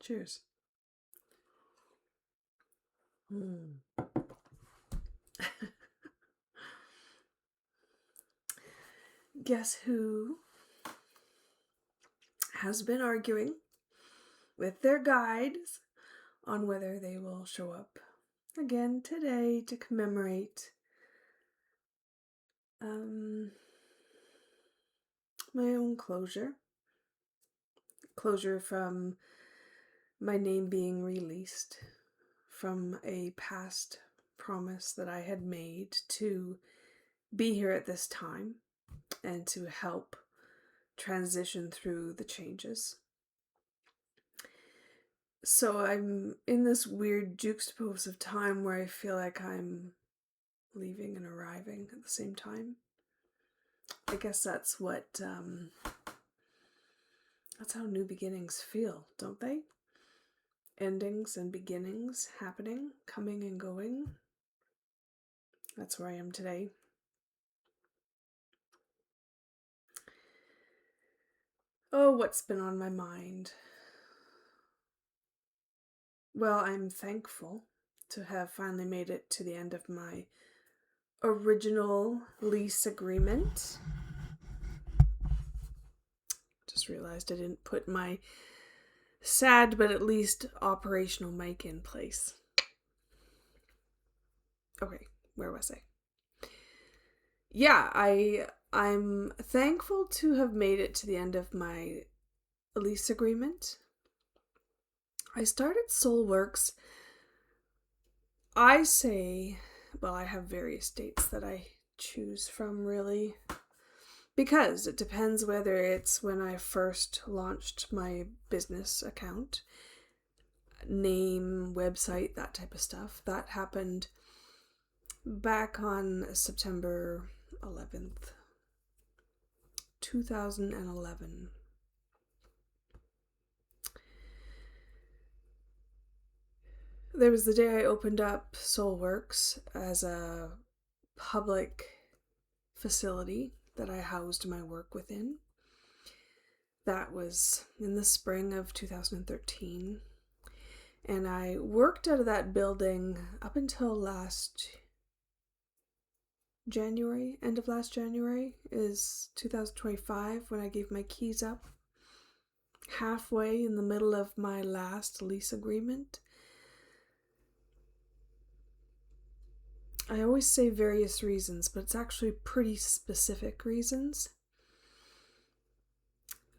Cheers. Guess who has been arguing with their guides on whether they will show up again today to commemorate my own closure from my name being released from a past promise that I had made to be here at this time and to help transition through the changes. So I'm in this weird juxtapose of time where I feel like I'm leaving and arriving at the same time. I guess that's what, that's how new beginnings feel, don't they? Endings and beginnings happening, coming and going. That's where I am today. Oh, what's been on my mind? Well, I'm thankful to have finally made it to the end of my original lease agreement. Just realized I didn't put my sad but at least operational mic in place. Okay, where was I? Yeah, I'm thankful to have made it to the end of my lease agreement. I started SOULworks. I have various dates that I choose from, really, because it depends whether it's when I first launched my business account, name, website, that type of stuff. That happened back on September 11th, 2011. There was the day I opened up SOULworks as a public facility that I housed my work within. That was in the spring of 2013. And I worked out of that building up until last January, end of last January is 2025, when I gave my keys up. Halfway in the middle of my last lease agreement. I always say various reasons, but it's actually pretty specific reasons.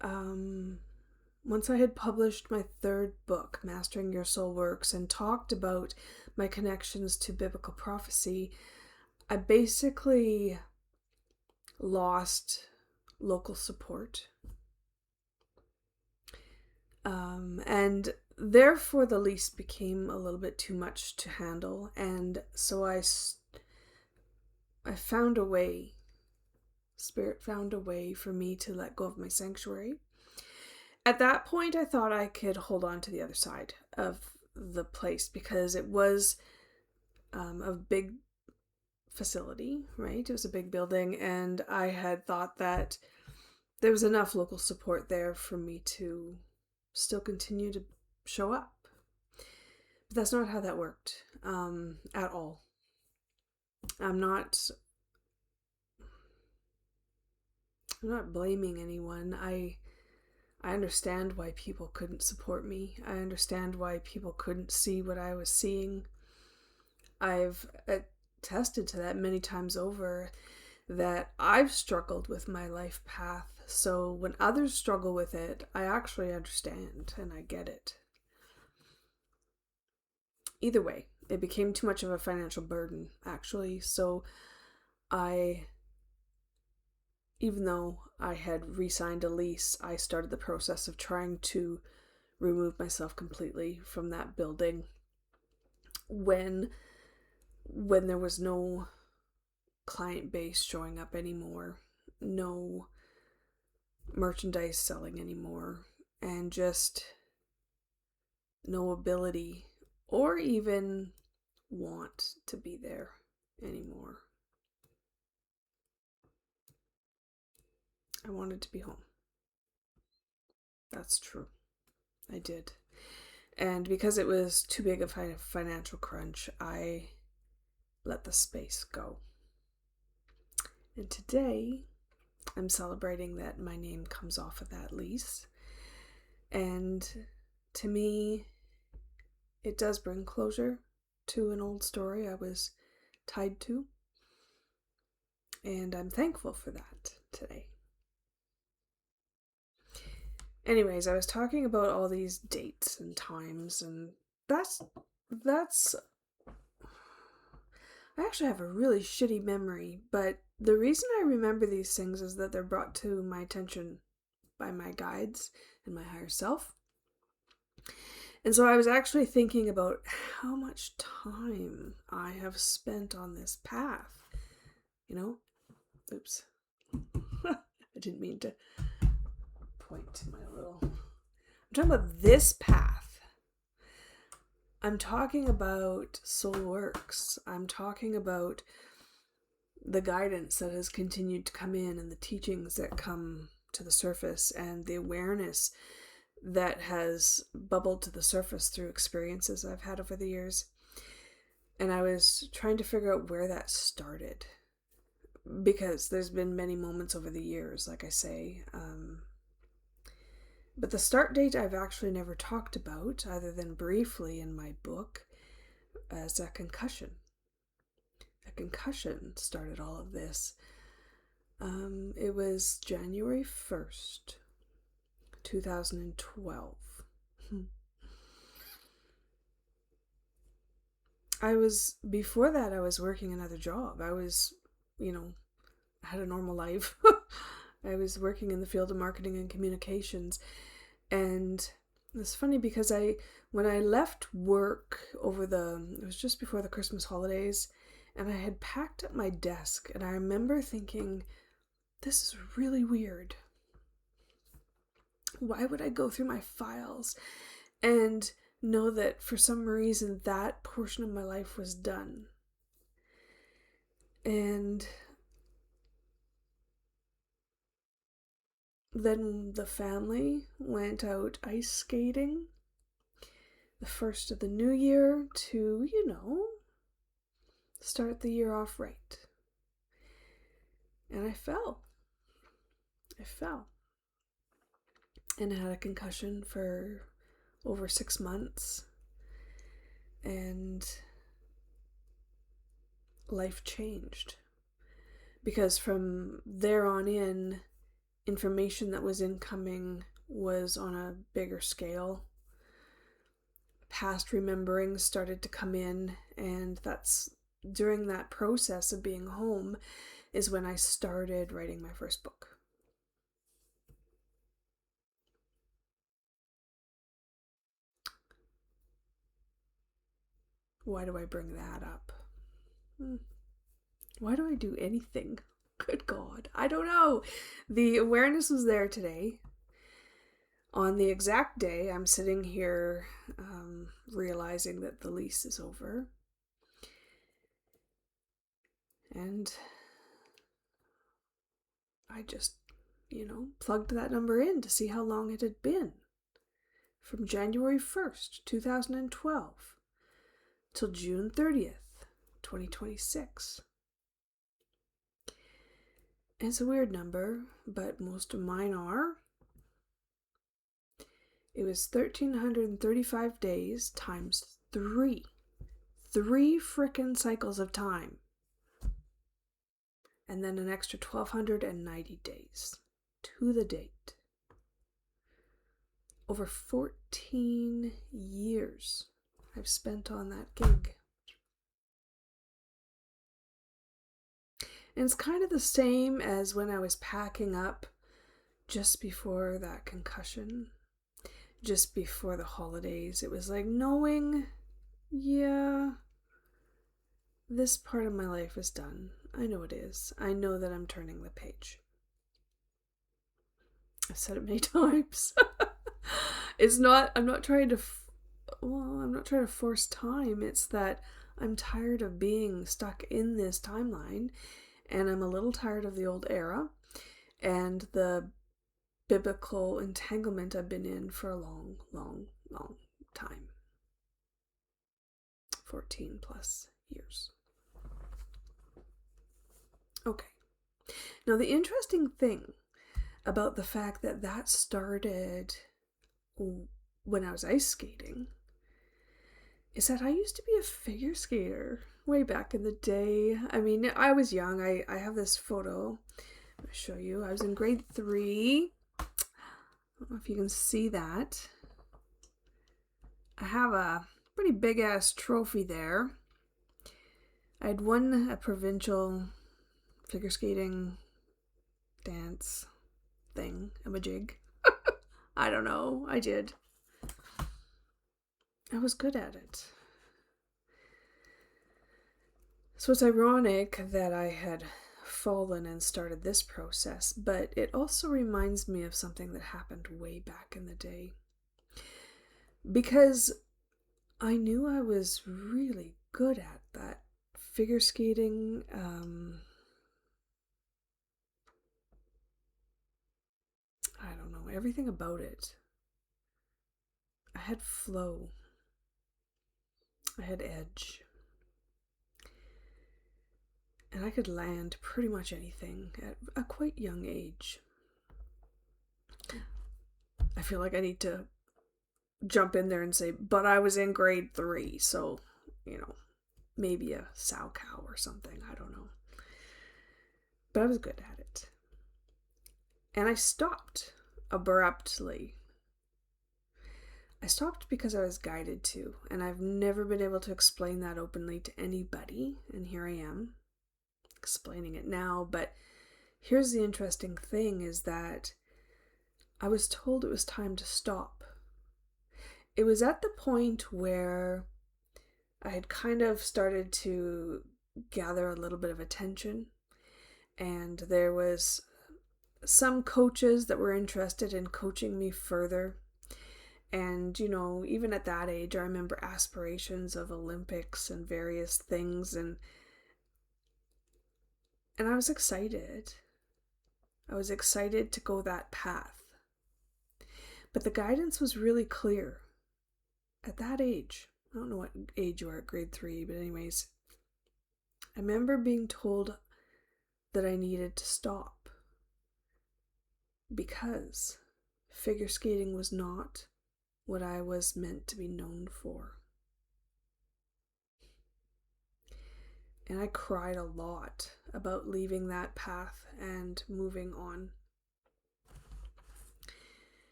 Once I had published my third book, Mastering Your SOULworks, and talked about my connections to biblical prophecy, I basically lost local support. And therefore the lease became a little bit too much to handle, and so I found a way. Spirit found a way for me to let go of my sanctuary. At that point, I thought I could hold on to the other side of the place because it was a big facility, right? It was a big building, and I had thought that there was enough local support there for me to still continue to show up. But that's not how that worked at all. I'm not blaming anyone. I understand why people couldn't support me. I understand why people couldn't see what I was seeing. I've attested to that many times over, that I've struggled with my life path. So when others struggle with it, I actually understand and I get it. Either way, it became too much of a financial burden, actually. So even though I had re-signed a lease, I started the process of trying to remove myself completely from that building when there was no client base showing up anymore, no merchandise selling anymore, and just no ability or even want to be there anymore. I wanted to be home. That's true. I did. And because it was too big of a financial crunch, I let the space go. And today, I'm celebrating that my name comes off of that lease. And to me, it does bring closure to an old story I was tied to. And I'm thankful for that today. Anyways, I was talking about all these dates and times, and that's I actually have a really shitty memory, but the reason I remember these things is that they're brought to my attention by my guides and my higher self. And so I was actually thinking about how much time I have spent on this path. Oops. I didn't mean to point to my little... I'm talking about this path. I'm talking about SOULworks. I'm talking about the guidance that has continued to come in and the teachings that come to the surface and the awareness that has bubbled to the surface through experiences I've had over the years. And I was trying to figure out where that started, because there's been many moments over the years, like I say. But the start date I've actually never talked about, other than briefly in my book, as a concussion. A concussion started all of this. It was January 1st, 2012. Before that, I was working another job. I was, I had a normal life. I was working in the field of marketing and communications. And it's funny because when I left work it was just before the Christmas holidays, and I had packed up my desk, and I remember thinking, this is really weird. Why would I go through my files and know that for some reason that portion of my life was done? And then the family went out ice skating the first of the new year to, start the year off right. And I fell. And I had a concussion for over 6 months. And life changed. Because from there on in, information that was incoming was on a bigger scale. Past rememberings started to come in, and that's during that process of being home is when I started writing my first book. Why do I bring that up? Why do I do anything? Good God, I don't know. The awareness was there today. On the exact day, I'm sitting here realizing that the lease is over. And I just, plugged that number in to see how long it had been. From January 1st, 2012 till June 30th, 2026. It's a weird number, but most of mine are. It was 1,335 days times 3. 3 frickin' cycles of time. And then an extra 1,290 days to the date. Over 14 years I've spent on that gig. And it's kind of the same as when I was packing up just before that concussion, just before the holidays. It was like knowing, this part of my life is done. I know it is. I know that I'm turning the page. I've said it many times. I'm not trying to force time. It's that I'm tired of being stuck in this timeline, and I'm a little tired of the old era and the biblical entanglement I've been in for a long, long, long time. 14 plus years. Okay. Now, the interesting thing about the fact that that started when I was ice skating is that I used to be a figure skater way back in the day. I mean, I was young. I have this photo. I'll show you. I was in grade 3. I don't know if you can see that. I have a pretty big ass trophy there. I had won a provincial figure skating dance thing, a jig. I don't know. I did. I was good at it. So it's ironic that I had fallen and started this process, but it also reminds me of something that happened way back in the day. Because I knew I was really good at that figure skating. I don't know, everything about it. I had flow. I had edge. And I could land pretty much anything at a quite young age. I feel like I need to jump in there and say, but I was in grade 3, so, maybe a sow cow or something. I don't know. But I was good at it. And I stopped abruptly. I stopped because I was guided to, and I've never been able to explain that openly to anybody, and here I am explaining it now. But here's the interesting thing, is that I was told it was time to stop. It was at the point where I had kind of started to gather a little bit of attention, and there was some coaches that were interested in coaching me further. And, even at that age, I remember aspirations of Olympics and various things, and I was excited. I was excited to go that path. But the guidance was really clear. At that age, I don't know what age you are at grade 3, but anyways, I remember being told that I needed to stop because figure skating was not what I was meant to be known for. And I cried a lot about leaving that path and moving on.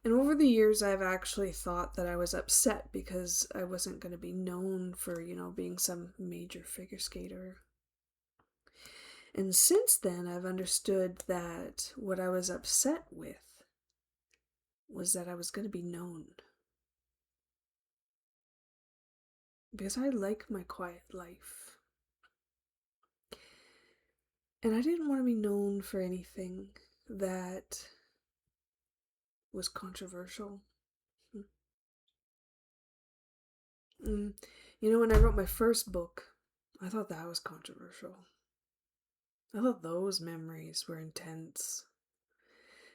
And over the years, I've actually thought that I was upset because I wasn't going to be known for, being some major figure skater. And since then, I've understood that what I was upset with was that I was going to be known. Because I like my quiet life. And I didn't want to be known for anything that was controversial. When I wrote my first book, I thought that was controversial. I thought those memories were intense.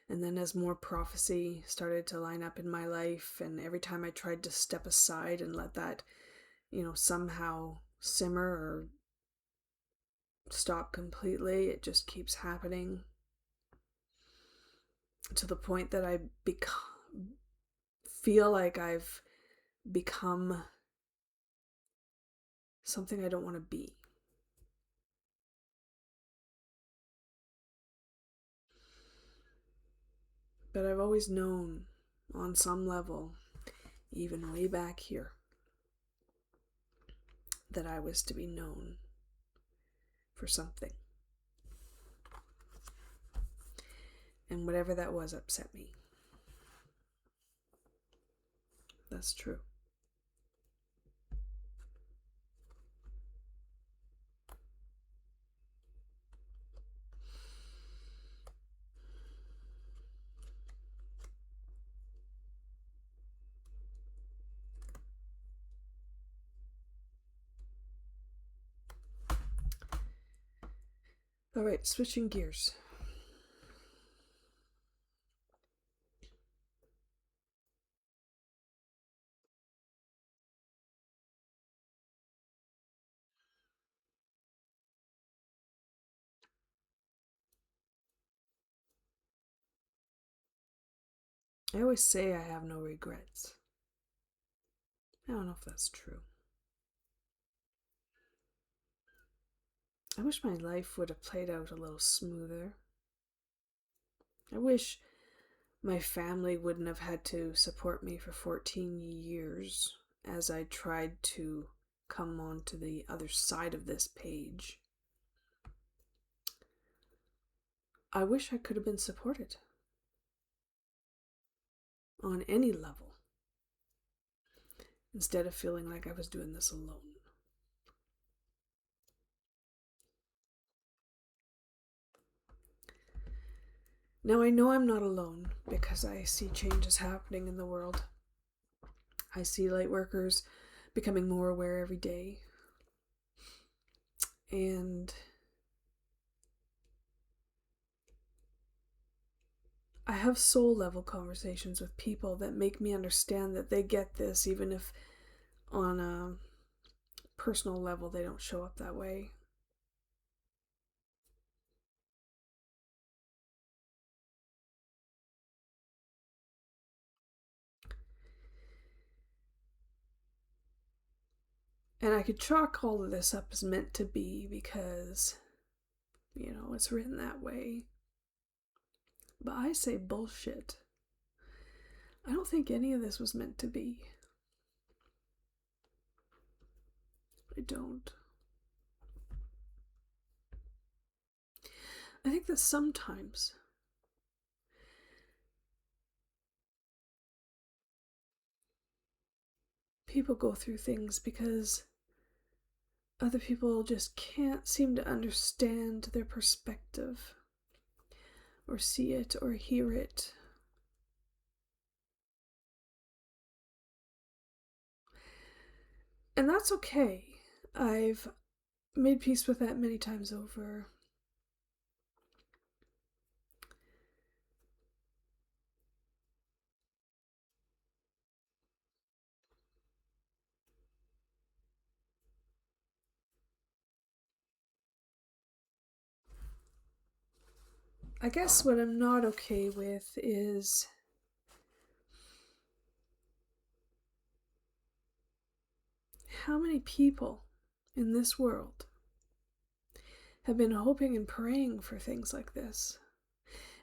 And then as more prophecy started to line up in my life, and every time I tried to step aside and let that, somehow simmer or stop completely, it just keeps happening. To the point that I feel like I've become something I don't want to be. But I've always known, on some level, even way back here, that I was to be known for something. And whatever that was upset me. That's true. All right, switching gears. I always say I have no regrets. I don't know if that's true. I wish my life would have played out a little smoother. I wish my family wouldn't have had to support me for 14 years as I tried to come on to the other side of this page. I wish I could have been supported on any level instead of feeling like I was doing this alone. Now I know I'm not alone because I see changes happening in the world. I see light workers becoming more aware every day. And I have soul level conversations with people that make me understand that they get this, even if on a personal level they don't show up that way. And I could chalk all of this up as meant to be because, it's written that way. But I say bullshit. I don't think any of this was meant to be. I don't. I think that sometimes people go through things because other people just can't seem to understand their perspective or see it or hear it. And that's okay. I've made peace with that many times over. I guess what I'm not okay with is how many people in this world have been hoping and praying for things like this.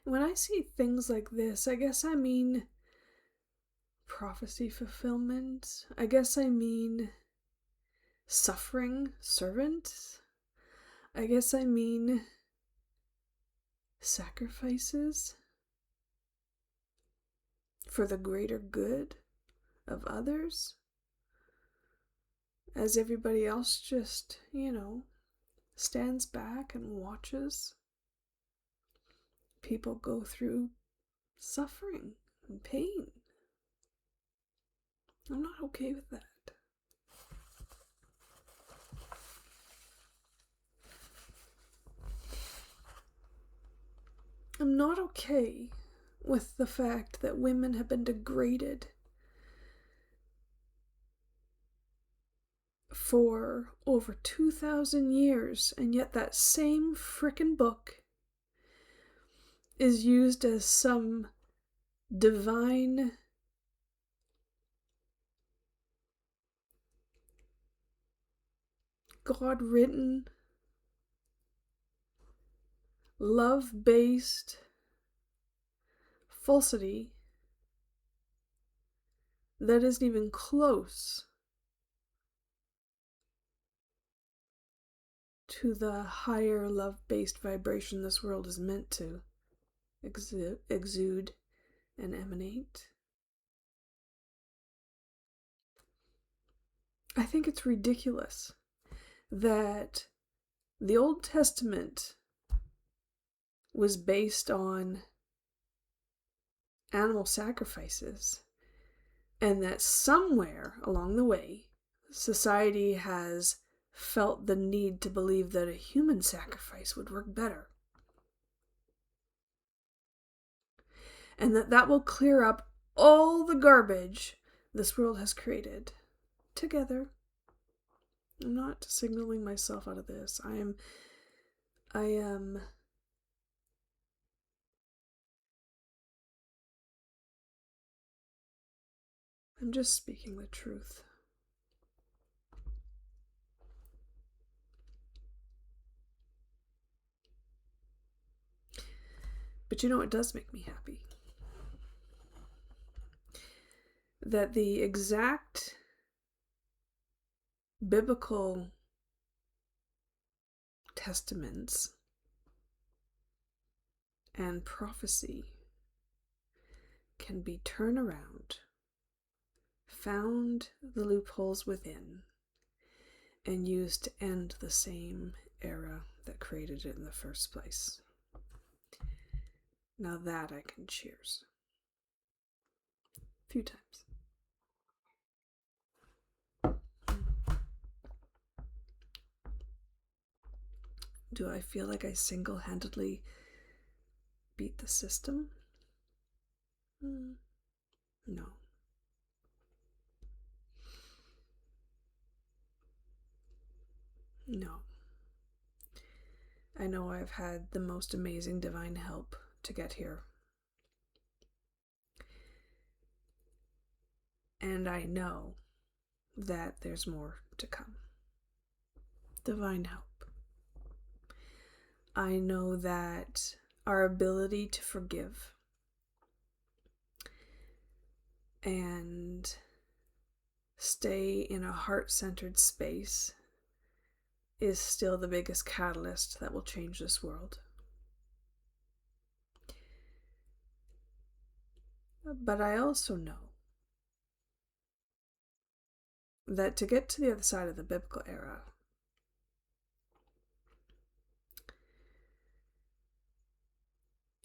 And when I see things like this, I guess I mean prophecy fulfillment. I guess I mean suffering servants. I guess I mean sacrifices for the greater good of others, as everybody else just, stands back and watches people go through suffering and pain. I'm not okay with that. I'm not okay with the fact that women have been degraded for over 2,000 years, and yet that same frickin' book is used as some divine God-written, love-based falsity that isn't even close to the higher love-based vibration this world is meant to exude and emanate. I think it's ridiculous that the Old Testament was based on animal sacrifices, and that somewhere along the way, society has felt the need to believe that a human sacrifice would work better. And that will clear up all the garbage this world has created together. I'm not signaling myself out of this. I am I'm just speaking the truth. But it does make me happy. That the exact biblical testaments and prophecy can be turned around, found the loopholes within, and used to end the same era that created it in the first place. Now that I can cheers. A few times. Do I feel like I single-handedly beat the system? No. No. I know I've had the most amazing divine help to get here. And I know that there's more to come. Divine help. I know that our ability to forgive and stay in a heart-centered space is still the biggest catalyst that will change this world. But I also know that to get to the other side of the biblical era,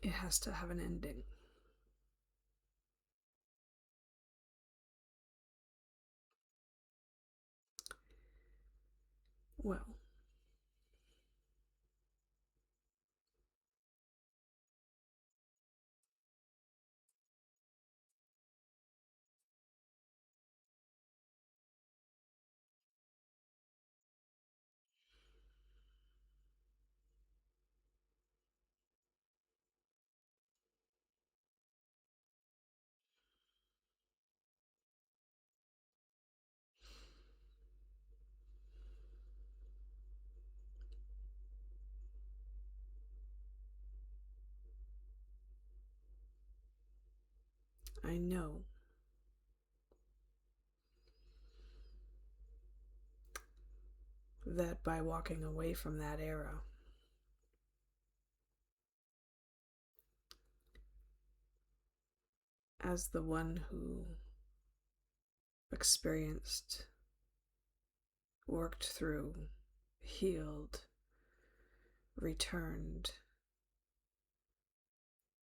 it has to have an ending. Well, I know that by walking away from that era, as the one who experienced, worked through, healed, returned,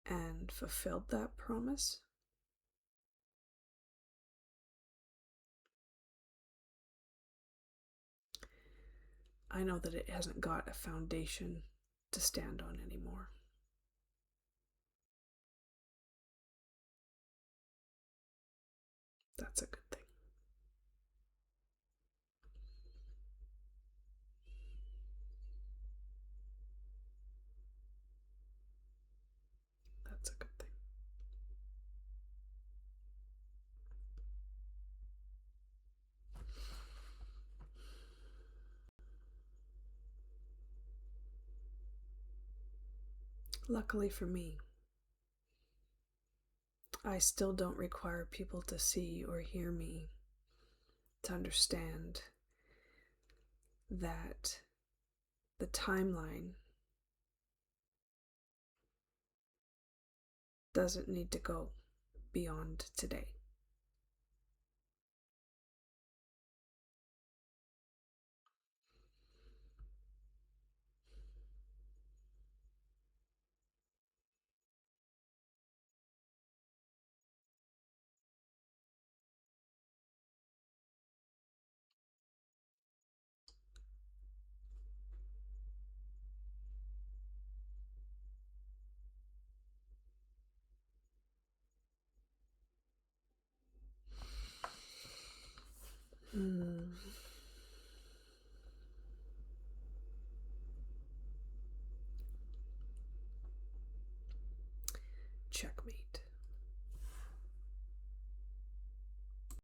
and fulfilled that promise, I know that it hasn't got a foundation to stand on anymore. That's a good thing. That's a good thing. Luckily for me, I still don't require people to see or hear me to understand that the timeline doesn't need to go beyond today. Checkmate.